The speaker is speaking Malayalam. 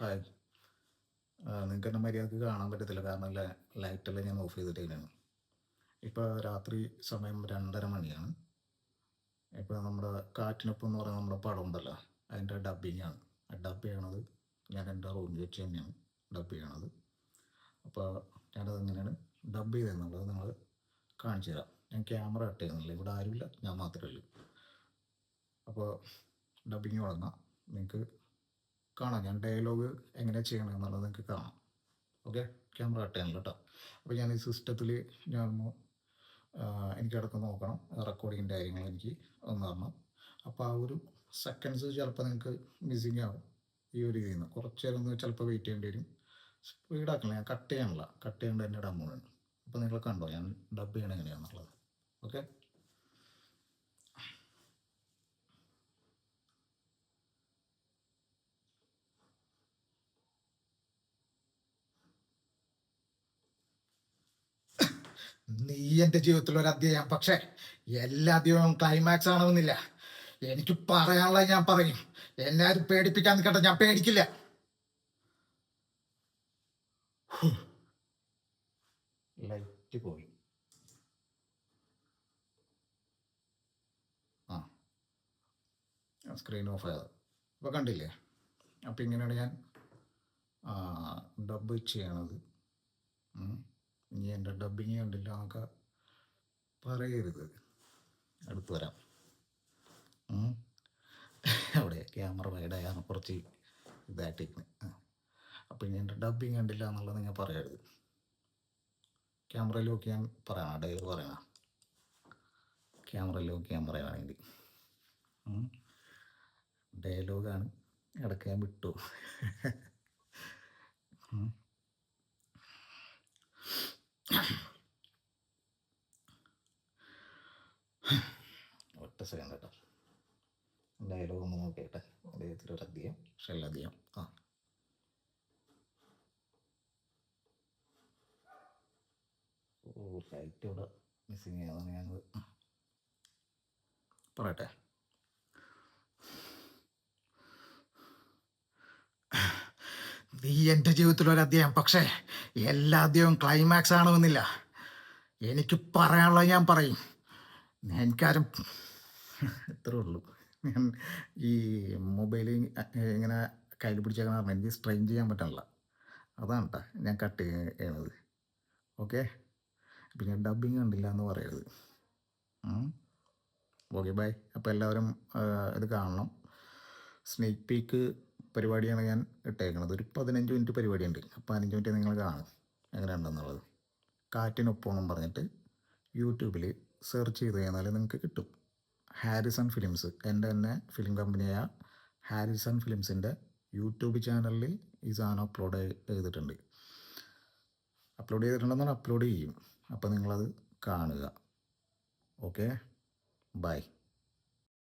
ഹായ്. നിങ്ങൾക്ക് എന്നെ മര്യാദക്ക് കാണാൻ പറ്റത്തില്ല. കാരണം ലൈറ്റെല്ലാം ഞാൻ ഓഫ് ചെയ്തിട്ടേക്കാണ്. ഇപ്പോൾ രാത്രി സമയം 2:30 മണിയാണ്. ഇപ്പോൾ നമ്മുടെ കാറ്റിനൊപ്പം എന്ന് പറയുന്ന നമ്മുടെ പടം ഉണ്ടല്ലോ, അതിൻ്റെ ഡബ്ബിങ്ങാണ്. ഡബ് ചെയ്യണത് ഞാൻ എൻ്റെ റൂമിൽ വെച്ച് തന്നെയാണ് ഡബ് ചെയ്യണത്. അപ്പോൾ ഞാനത് എങ്ങനെയാണ് ഡബ് ചെയ്തതെന്നുള്ളത് നിങ്ങൾ കാണിച്ചു തരാം. ഞാൻ ക്യാമറ കട്ട് ചെയ്യുന്നില്ല, ഇവിടെ ആരുമില്ല, ഞാൻ മാത്രമേ ഉള്ളൂ. അപ്പോൾ ഡബ്ബിങ് തുടങ്ങാം. നിങ്ങൾക്ക് കാണാം ഞാൻ ഡയലോഗ് എങ്ങനെയാണ് ചെയ്യണമെന്നുള്ളത് നിങ്ങൾക്ക് കാണാം. ഓക്കെ, ക്യാമറ കട്ട് ചെയ്യണം കേട്ടോ. അപ്പോൾ ഞാൻ ഈ സിസ്റ്റത്തിൽ ഞാൻ എനിക്കിടക്ക് നോക്കണം, റെക്കോർഡിങ്ങിൻ്റെ കാര്യങ്ങൾ എനിക്ക് ഒന്ന് തരണം. അപ്പോൾ ആ ഒരു സെക്കൻഡ്സ് ചിലപ്പോൾ നിങ്ങൾക്ക് മിസ്സിങ് ആവും. ഈ ഒരു ഇതിൽ നിന്ന് കുറച്ച് നേരം ഒന്ന് ചിലപ്പോൾ വെയിറ്റ് ചെയ്യേണ്ടി വരും. സ്പീഡാക്കണില്ല, ഞാൻ കട്ട് ചെയ്യണില്ല, കട്ട് ചെയ്യേണ്ട തന്നെ ഇടാൻ പോകുന്നുണ്ട്. അപ്പോൾ നിങ്ങൾ കണ്ടോ ഞാൻ ഡബ് ചെയ്യണം എങ്ങനെയാണെന്നുള്ളത്. ഓക്കെ, നീ എൻ്റെ ജീവിതത്തിൽ ഒരു അധ്യായം, പക്ഷേ എല്ലാ അധ്യായവും ക്ലൈമാക്സ് ആണെന്നില്ല. എനിക്ക് പറയാനുള്ളത് ഞാൻ പറയും. എല്ലാവരും പേടിപ്പിക്കാൻ നിൽക്കട്ടെ, ഞാൻ പേടിക്കില്ല. ലൈറ്റ് പോയി. ആ, സ്ക്രീൻ ഓഫ് ആയത് ഇപ്പോൾ കണ്ടില്ലേ? അപ്പോൾ ഇങ്ങനെയാണ് ഞാൻ ഡബ് ചെയ്യണത്. ഇനി എൻ്റെ ഡബിങ് കണ്ടില്ല എന്നൊക്കെ പറയരുത്. അടുത്ത് വരാം. അവിടെ ക്യാമറ വൈഡായാണ് കുറച്ച് ഇതായിട്ടിരിക്കുന്നത്. അപ്പോൾ ഇനി എൻ്റെ ഡബിങ് കണ്ടില്ല എന്നുള്ളത് നിങ്ങൾ പറയരുത്. ക്യാമറയിൽ നോക്കി ഞാൻ പറയണം, ഡയലോഗ് പറയണം. ക്യാമറയിൽ നോക്കി ഞാൻ പറയുകയാണെങ്കിൽ ഡയലോഗാണ്, ഇടയ്ക്ക് ഞാൻ വിട്ടു. ഒറ്റ സെക്കൻഡ് കേട്ടോ, ഡയലോഗ് ഒന്ന് നോക്കിയിട്ട് അദ്ദേഹത്തിലൊരധികം ഷെല്ലധികം. ലൈറ്റ് ഇവിടെ മിസ്സിങ് ചെയ്യാതാണ് ഞാനത് പറയട്ടെ. നീ എൻ്റെ ജീവിതത്തിലൊരു അധ്യായം, പക്ഷേ എല്ലാ അധ്യായവും ക്ലൈമാക്സ് ആണെന്നില്ല. എനിക്ക് പറയാനുള്ളത് ഞാൻ പറയും. എനിക്കാരും ഇത്രേ ഉള്ളൂ. ഞാൻ ഈ മൊബൈൽ ഇങ്ങനെ കയ്യിൽ പിടിച്ചേക്കാൻ പറഞ്ഞാൽ എനിക്ക് സ്ട്രെയിൻ ചെയ്യാൻ പറ്റണില്ല. അതാണ് കേട്ടോ ഞാൻ കട്ട് ചെയ്യണത്. ഓക്കെ, പിന്നെ ഡബിങ് കണ്ടില്ല എന്ന് പറയരുത്. Okay, bye. അപ്പോൾ എല്ലാവരും ഇത് കാണണം. സ്നേക്ക് പീക്ക് പരിപാടിയാണ് ഞാൻ ഇട്ടേക്കണത്. ഒരു 15 മിനിറ്റ് പരിപാടിയുണ്ട്. 15 മിനിറ്റ് നിങ്ങൾ കാണും എങ്ങനെയുണ്ടെന്നുള്ളത്. കാറ്റിനൊപ്പം പറഞ്ഞിട്ട് യൂട്യൂബിൽ സെർച്ച് ചെയ്ത് കഴിഞ്ഞാൽ നിങ്ങൾക്ക് കിട്ടും. ഹാരിസൺ ഫിലിംസ്, എൻ്റെ തന്നെ ഫിലിം കമ്പനിയായ ഹാരിസൺ ഫിലിംസിൻ്റെ യൂട്യൂബ് ചാനലിൽ ഈ സാധനം അപ്ലോഡ് ചെയ്തിട്ടുണ്ടെന്ന് അപ്ലോഡ് ചെയ്യും. അപ്പോൾ നിങ്ങളത് കാണുക. Okay, by.